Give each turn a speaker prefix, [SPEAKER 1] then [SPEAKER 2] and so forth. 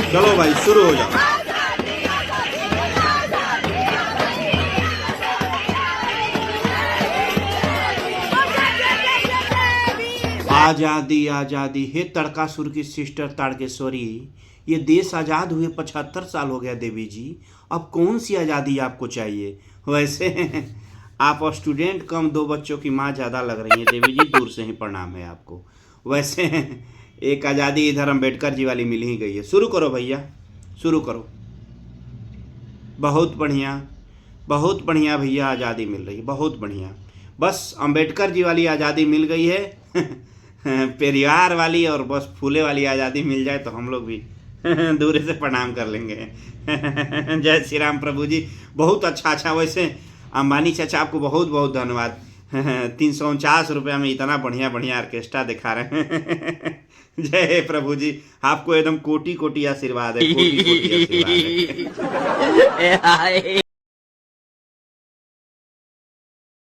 [SPEAKER 1] चलो भाई शुरू हो जाओ। आजादी आजादी हे तड़कासुर की सिस्टर ताड़केश्वरी, ये देश आज़ाद हुए 75 साल हो गया देवी जी, अब कौन सी आज़ादी आपको चाहिए? वैसे आप स्टूडेंट कम 2 बच्चों की माँ ज़्यादा लग रही हैं देवी जी, दूर से ही प्रणाम है आपको। वैसे एक आज़ादी इधर अम्बेडकर जी वाली मिल ही गई है। शुरू करो भैया, शुरू करो। बहुत बढ़िया भैया, आज़ादी मिल रही है, बहुत बढ़िया। बस अम्बेडकर जी वाली आज़ादी मिल गई है पेरियार वाली और बस फूले वाली आज़ादी मिल जाए तो हम लोग भी दूर से प्रणाम कर लेंगे जय श्री राम प्रभु जी। बहुत अच्छा। वैसे अंबानी चाचा आपको बहुत बहुत धन्यवाद 349 रुपया में इतना बढ़िया बढ़िया ऑर्केस्ट्रा दिखा रहे हैं जय प्रभु जी, आपको एकदम कोटि कोटि आशीर्वाद है, कोटि कोटि आशीर्वाद है